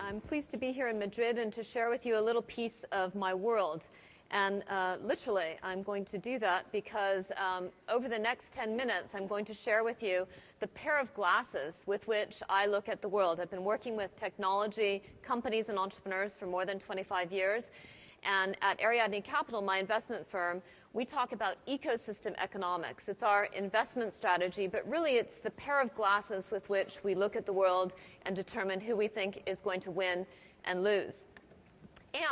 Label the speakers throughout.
Speaker 1: I'm pleased to be here in Madrid and to share with you a little piece of my world. And literally, I'm going to do that because over the next 10 minutes, I'm going to share with you the pair of glasses with which I look at the world. I've been working with technology companies and entrepreneurs for more than 25 years. And at Ariadne Capital, my investment firm, we talk about ecosystem economics. It's our investment strategy, but really it's the pair of glasses with which we look at the world and determine who we think is going to win and lose.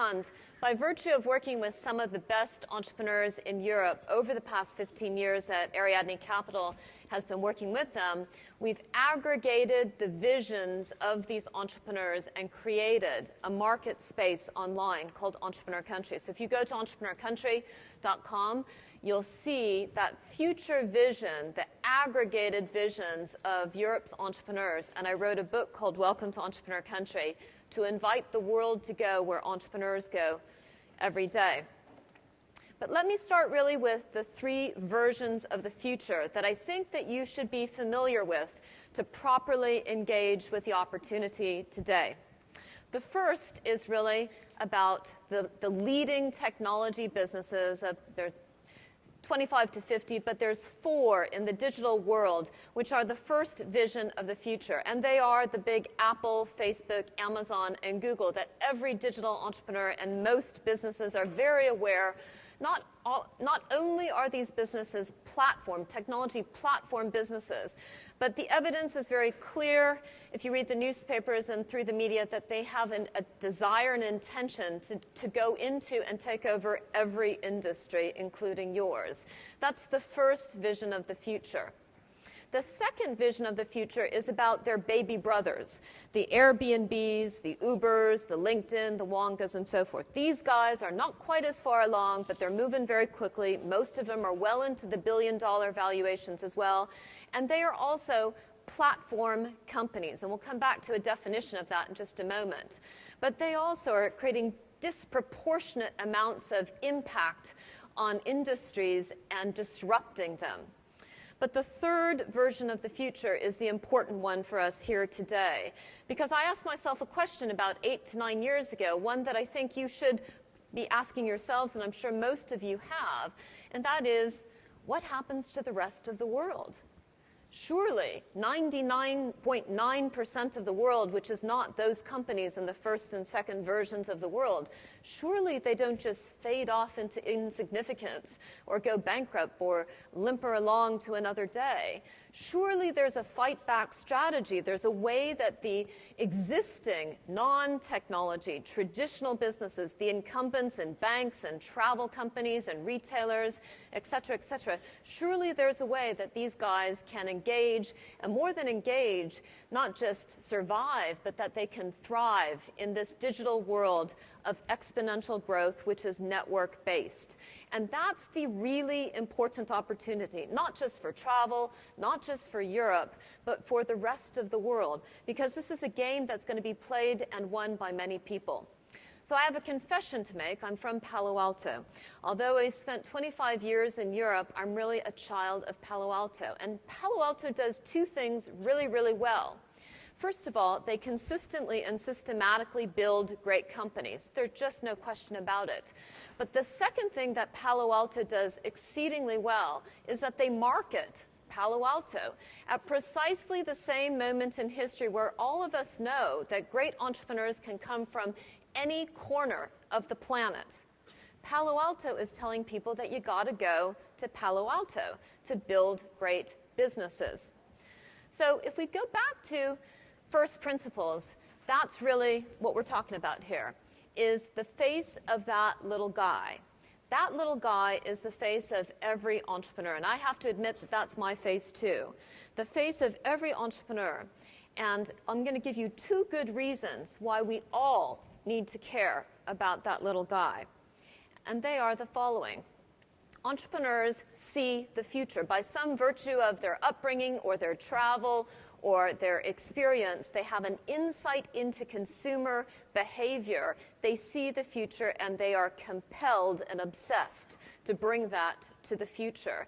Speaker 1: And by virtue of working with some of the best entrepreneurs in Europe over the past 15 years that Ariadne Capital has been working with them, we've aggregated the visions of these entrepreneurs and created a market space online called Entrepreneur Country. So if you go to entrepreneurcountry.com, you'll see that future vision, the aggregated visions of Europe's entrepreneurs. And I wrote a book called Welcome to Entrepreneur Country to invite the world to go where entrepreneurs go every day. But let me start really with the three versions of the future that I think that you should be familiar with to properly engage with the opportunity today. The first is really about the leading technology businesses. There's 25 to 50, but there's 4 in the digital world, which are the first vision of the future. And they are the big Apple, Facebook, Amazon, and Google that every digital entrepreneur and most businesses are very aware. Not only are these businesses technology platform businesses, but the evidence is very clear if you read the newspapers and through the media that they have a desire and intention to go into and take over every industry, including yours. That's the first vision of the future. The second vision of the future is about their baby brothers, the Airbnbs, the Ubers, the LinkedIn, the Wongas, and so forth. These guys are not quite as far along, but they're moving very quickly. Most of them are well into the billion-dollar valuations as well. And they are also platform companies. And we'll come back to a definition of that in just a moment. But they also are creating disproportionate amounts of impact on industries and disrupting them. But the third version of the future is the important one for us here today. Because I asked myself a question about 8 to 9 years ago, one that I think you should be asking yourselves, and I'm sure most of you have, and that is, what happens to the rest of the world? Surely, 99.9% of the world, which is not those companies in the first and second versions of the world, surely they don't just fade off into insignificance or go bankrupt or limper along to another day. Surely there's a fight-back strategy. There's a way that the existing non-technology, traditional businesses, the incumbents in banks and travel companies and retailers, et cetera, surely there's a way that these guys can engage, and more than engage, not just survive, but that they can thrive in this digital world of exponential growth, which is network-based. And that's the really important opportunity, not just for travel, not just for Europe, but for the rest of the world, because this is a game that's going to be played and won by many people. So I have a confession to make. I'm from Palo Alto. Although I spent 25 years in Europe, I'm really a child of Palo Alto. And Palo Alto does 2 things really, really well. First of all, they consistently and systematically build great companies. There's just no question about it. But the second thing that Palo Alto does exceedingly well is that they market Palo Alto at precisely the same moment in history where all of us know that great entrepreneurs can come from any corner of the planet. Palo Alto is telling people that you got to go to Palo Alto to build great businesses. So if we go back to first principles, that's really what we're talking about here, is the face of that little guy. That little guy is the face of every entrepreneur, and I have to admit that that's my face too. The face of every entrepreneur. And I'm going to give you 2 good reasons why we all need to care about that little guy. And they are the following. Entrepreneurs see the future. By some virtue of their upbringing or their travel or their experience, they have an insight into consumer behavior. They see the future and they are compelled and obsessed to bring that to the future.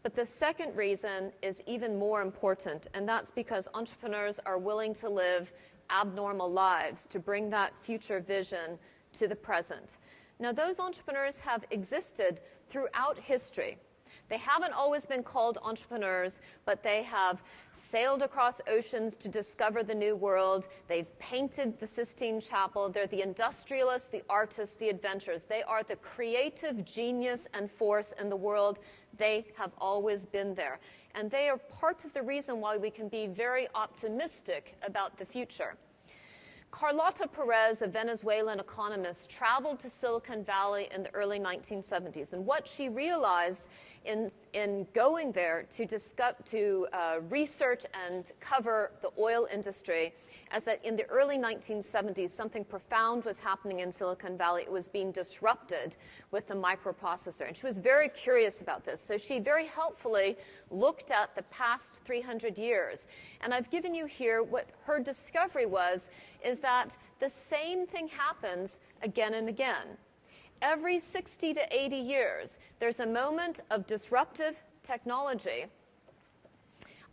Speaker 1: But the second reason is even more important, and that's because entrepreneurs are willing to live abnormal lives to bring that future vision to the present. Now, those entrepreneurs have existed throughout history. They haven't always been called entrepreneurs, but they have sailed across oceans to discover the new world. They've painted the Sistine Chapel. They're the industrialists, the artists, the adventurers. They are the creative genius and force in the world. They have always been there. And they are part of the reason why we can be very optimistic about the future. Carlota Perez, a Venezuelan economist, traveled to Silicon Valley in the early 1970s. And what she realized in going there to research and cover the oil industry is that in the early 1970s, something profound was happening in Silicon Valley. It was being disrupted with the microprocessor. And she was very curious about this. So she very helpfully looked at the past 300 years. And I've given you here what her discovery was, is that the same thing happens again and again. Every 60 to 80 years, there's a moment of disruptive technology,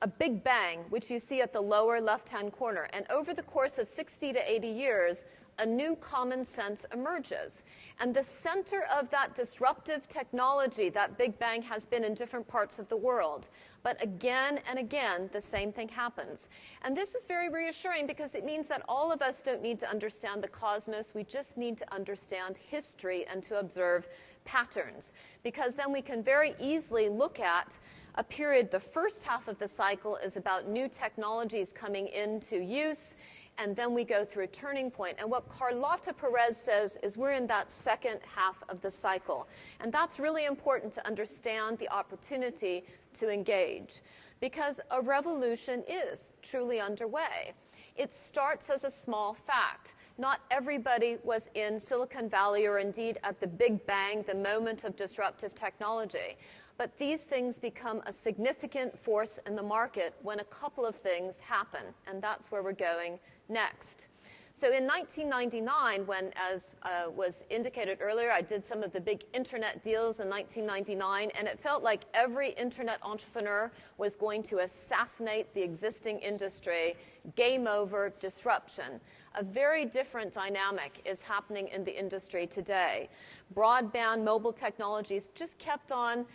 Speaker 1: a big bang, which you see at the lower left-hand corner. And over the course of 60 to 80 years, a new common sense emerges. And the center of that disruptive technology, that big bang, has been in different parts of the world. But again and again, the same thing happens. And this is very reassuring because it means that all of us don't need to understand the cosmos. We just need to understand history and to observe patterns. Because then we can very easily look at a period. The first half of the cycle is about new technologies coming into use, and then we go through a turning point. And what Carlota Perez says is we're in that second half of the cycle. And that's really important to understand the opportunity to engage, because a revolution is truly underway. It starts as a small fact. Not everybody was in Silicon Valley or indeed at the Big Bang, the moment of disruptive technology. But these things become a significant force in the market when a couple of things happen, and that's where we're going next. So in 1999, when, as was indicated earlier, I did some of the big internet deals in 1999, and it felt like every internet entrepreneur was going to assassinate the existing industry. Game over, disruption. A very different dynamic is happening in the industry today. Broadband, mobile technologies just kept on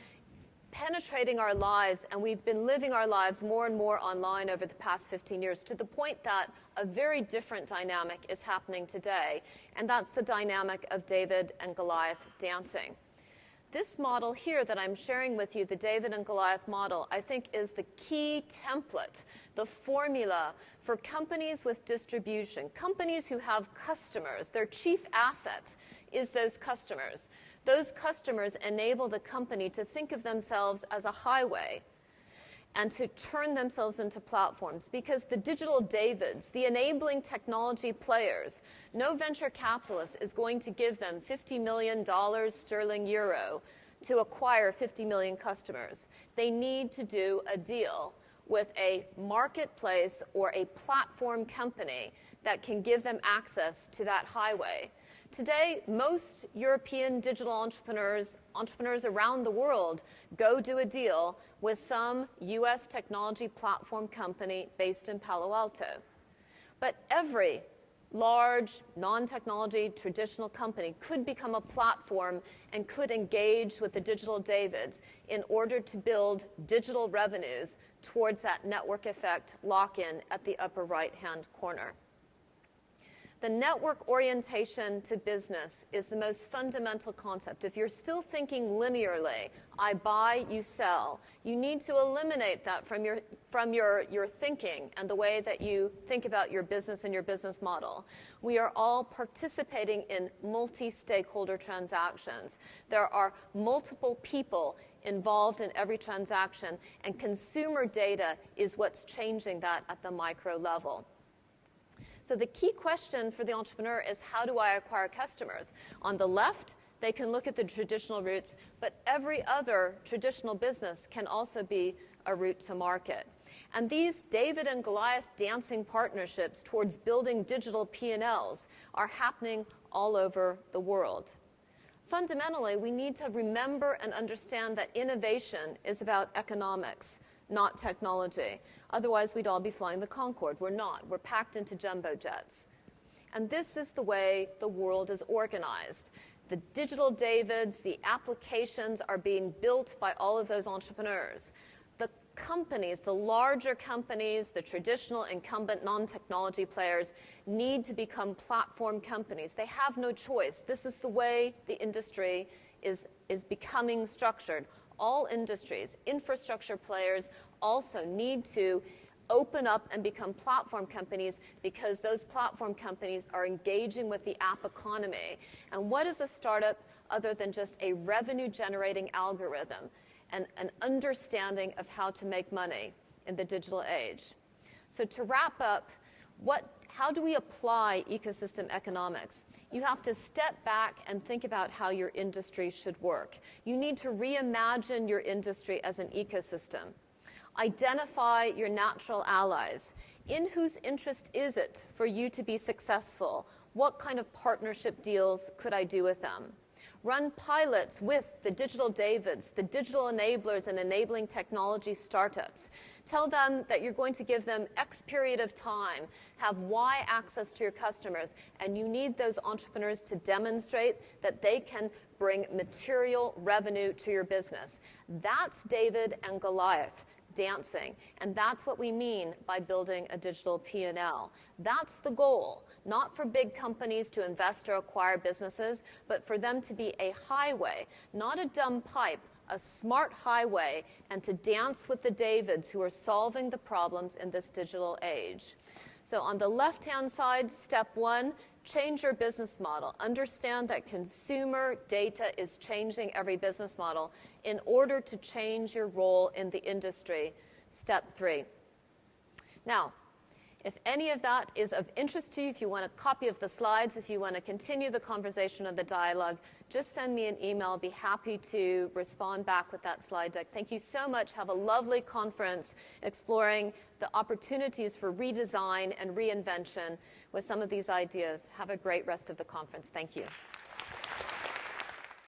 Speaker 1: penetrating our lives, and we've been living our lives more and more online over the past 15 years, to the point that a very different dynamic is happening today, and that's the dynamic of David and Goliath dancing. This model here that I'm sharing with you, the David and Goliath model, I think is the key template, the formula for companies with distribution, companies who have customers. Their chief asset is those customers. Those customers enable the company to think of themselves as a highway and to turn themselves into platforms, because the digital Davids, the enabling technology players, no venture capitalist is going to give them $50 million sterling euro to acquire 50 million customers. They need to do a deal with a marketplace or a platform company that can give them access to that highway. Today, most European digital entrepreneurs around the world, go do a deal with some US technology platform company based in Palo Alto. But every large, non-technology, traditional company could become a platform and could engage with the digital Davids in order to build digital revenues towards that network effect lock-in at the upper right-hand corner. The network orientation to business is the most fundamental concept. If you're still thinking linearly, I buy, you sell, you need to eliminate that from your thinking and the way that you think about your business and your business model. We are all participating in multi-stakeholder transactions. There are multiple people involved in every transaction, and consumer data is what's changing that at the micro level. So the key question for the entrepreneur is, how do I acquire customers? On the left, they can look at the traditional routes, but every other traditional business can also be a route to market. And these David and Goliath dancing partnerships towards building digital P&Ls are happening all over the world. Fundamentally, we need to remember and understand that innovation is about economics, not technology. Otherwise, we'd all be flying the Concorde. We're not. We're packed into jumbo jets. And this is the way the world is organized. The digital Davids, the applications are being built by all of those entrepreneurs. The companies, the larger companies, the traditional incumbent non-technology players need to become platform companies. They have no choice. This is the way the industry is becoming structured. All industries, infrastructure players also need to open up and become platform companies because those platform companies are engaging with the app economy. And what is a startup other than just a revenue-generating algorithm and an understanding of how to make money in the digital age? So to wrap up, how do we apply ecosystem economics? You have to step back and think about how your industry should work. You need to reimagine your industry as an ecosystem. Identify your natural allies. In whose interest is it for you to be successful? What kind of partnership deals could I do with them? Run pilots with the digital Davids, the digital enablers and enabling technology startups. Tell them that you're going to give them X period of time, have Y access to your customers, and you need those entrepreneurs to demonstrate that they can bring material revenue to your business. That's David and Goliath dancing, and that's what we mean by building a digital P&L. That's the goal, not for big companies to invest or acquire businesses, but for them to be a highway, not a dumb pipe, a smart highway, and to dance with the Davids who are solving the problems in this digital age. So on the left-hand side, step 1, change your business model. Understand that consumer data is changing every business model in order to change your role in the industry. Step 3. Now, if any of that is of interest to you, if you want a copy of the slides, if you want to continue the conversation or the dialogue, just send me an email. I'll be happy to respond back with that slide deck. Thank you so much. Have a lovely conference exploring the opportunities for redesign and reinvention with some of these ideas. Have a great rest of the conference. Thank you.